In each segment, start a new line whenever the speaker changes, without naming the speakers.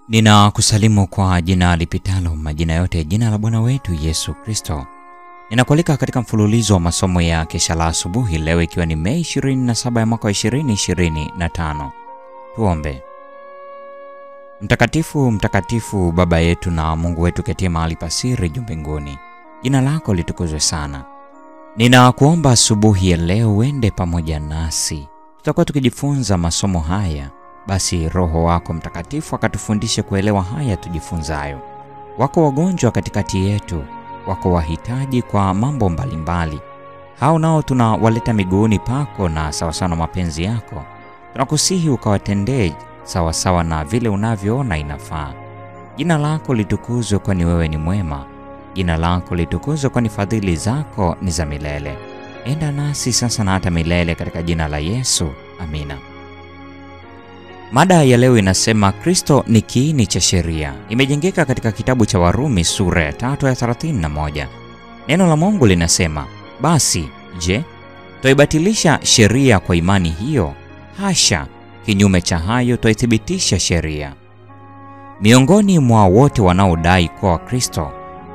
Ninakusalimu kwa jina lipitalo majina yote, jina la Bwana wetu Yesu Kristo. Ninakualika katika mfululizo wa masomo ya kesha la asubuhi leo ikiwa ni Mei 27 ya mwaka 2025. Tuombe. Mtakatifu, mtakatifu Baba yetu na Mungu wetu ketie mahali pasiri juu mbinguni. Jina lako litukuzwe sana. Ninakuomba asubuhi ya leo uende pamoja nasi. Tutakuwa tukijifunza masomo haya. Basi Roho wako Mtakatifu akatufundishe kuelewa haya tujifunzayo. Wako wagonjwa katikati yetu, wako wahitaji kwa mambo mbalimbali. Hao nao tunawaleta miguuni pako na sawasawa na mapenzi yako. Tunakusihi ukawatendee sawasawa na vile unavyoona inafaa. Jina lako litukuzwe kwani wewe ni mwema. Jina lako litukuzwe kwani fadhili zako ni za milele. Enda nasi sasa na hata milele katika jina la Yesu. Amina. Mada ya leo inasema Kristo ni kiini cha sheria. Imejengeka katika kitabu cha Warumi sura ya 3 ya 31. Neno la Mungu linasema, basi, je, twaibatilisha sheria kwa imani hiyo? Hasha, kinyume cha hayo twaithibitisha sheria. Miongoni mwa wote wanaodai kuwa Wakristo,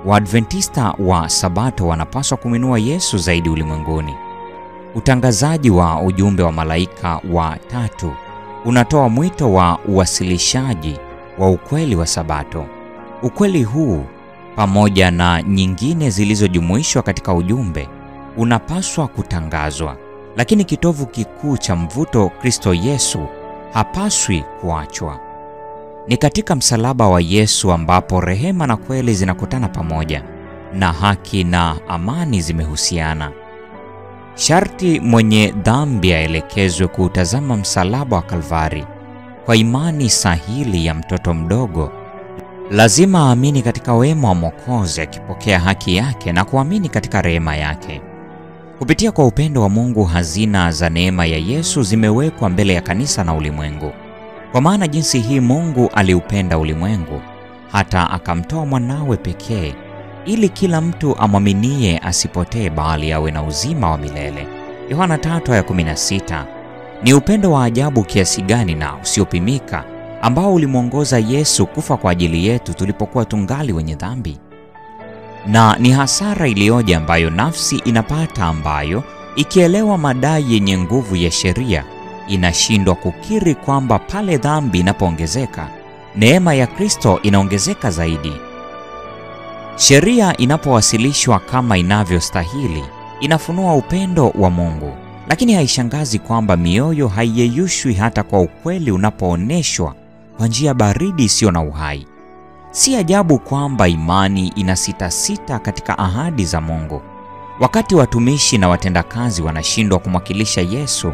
Waadventista wa Sabato wanapaswa kumwinua Yesu zaidi ulimwenguni. Utangazaji wa ujumbe wa malaika wa tatu unatoa mwito wa uwasilishaji wa ukweli wa Sabato. Ukweli huu, pamoja na nyingine zilizojumuishwa katika ujumbe, unapaswa kutangazwa. Lakini kitovu kikuu cha mvuto, Kristo Yesu, hapaswi kuachwa. Ni katika msalaba wa Yesu ambapo rehema na kweli zinakutana pamoja, na haki na amani zimehusiana. Sharti mwenye dhambi aelekezwe kuutazama msalaba wa Kalvari. Kwa imani sahili ya mtoto mdogo, lazima aamini katika wema wa Mwokozi, akipokea haki yake na kuamini katika rehema yake. Kupitia kwa upendo wa Mungu, hazina za neema ya Yesu zimewekwa mbele ya kanisa na ulimwengu. Kwa maana jinsi hii Mungu aliupenda ulimwengu, hata akamtoa mwanawe pekee, ili kila mtu amwaminie asipotee bali awe na uzima wa milele. Yohana 3:16. Ni upendo wa ajabu kiasi gani na usiopimika ambao ulimwongoza Yesu kufa kwa ajili yetu tulipokuwa tungali wenye dhambi. Na ni hasara iliyoje ambayo nafsi inapata, ambayo ikielewa madai yenye nguvu ya sheria inashindwa kukiri kwamba pale dhambi inapoongezeka, neema ya Kristo inaongezeka zaidi. Sheria inapowasilishwa kama inavyostahili, inafunua upendo wa Mungu, lakini haishangazi kwamba mioyo haiyeyushwi hata kwa ukweli unapooneshwa kwa njia baridi isiyo na uhai. Si ajabu kwamba imani inasitasita katika ahadi za Mungu, wakati watumishi na watendakazi wanashindwa kumwakilisha Yesu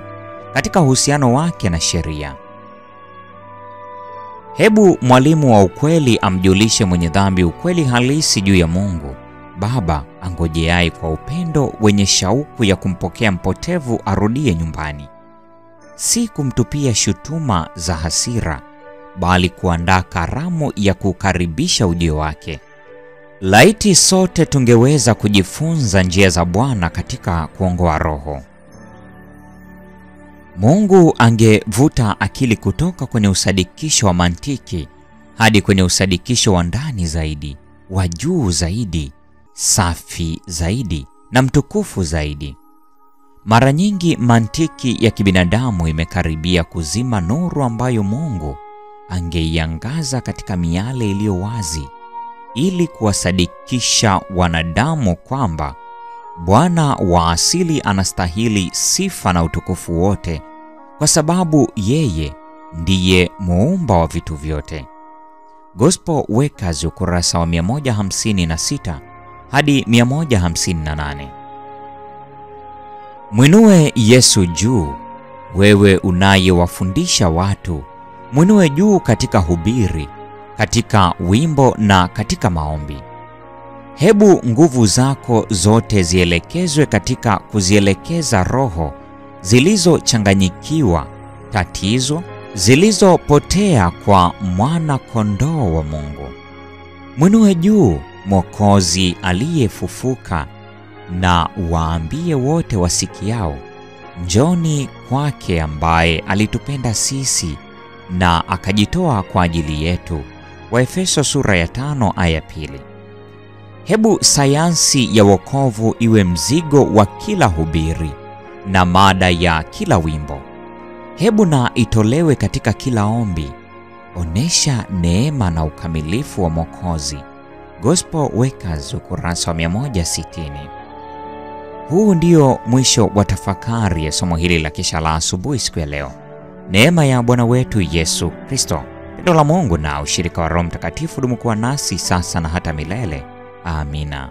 katika uhusiano wake na sheria. Hebu mwalimu wa ukweli amjulishe mwenye dhambi ukweli halisi juu ya Mungu Baba angojeaye kwa upendo wenye shauku ya kumpokea mpotevu arudie nyumbani. Si kumtupia shutuma za hasira, bali kuandaa karamu ya kukaribisha ujio wake. Laiti sote tungeweza kujifunza njia za Bwana katika kuongoa roho. Mungu angevuta akili kutoka kwenye usadikisho wa mantiki hadi kwenye usadikisho wa ndani zaidi, wa juu zaidi, safi zaidi na mtukufu zaidi. Mara nyingi mantiki ya kibinadamu imekaribia kuzima nuru ambayo Mungu angeiangaza katika miale iliyo wazi, ili kuwasadikisha wanadamu kwamba Bwana wa asili anastahili sifa na utukufu wote, kwa sababu yeye ndiye muumba wa vitu vyote. Gospel Workers, ukurasa wa 156 hadi 158. Mwinue Yesu juu, wewe unayewafundisha watu. Mwinue juu katika hubiri, katika wimbo na katika maombi. Hebu nguvu zako zote zielekezwe katika kuzielekeza roho zilizochanganyikiwa, tatizo, zilizopotea kwa mwana kondoo wa Mungu. Mwinue juu Mwokozi aliyefufuka, na waambie wote wasikiao, njoni kwake ambaye alitupenda sisi na akajitoa kwa ajili yetu, Waefeso sura ya 5 aya 2. Hebu sayansi ya wokovu iwe mzigo wa kila hubiri na mada ya kila wimbo. Hebu na itolewe katika kila ombi. Onesha neema na ukamilifu wa Mwokozi. Gospel Workers, ukurasa wa 160. Huu ndio mwisho wa tafakari ya somo hili la Kesha la Asubuhi siku ya leo. Neema ya Bwana wetu Yesu Kristo, pendo la Mungu na ushirika wa Roho Mtakatifu dumu kuwa nasi sasa na hata milele. Amina.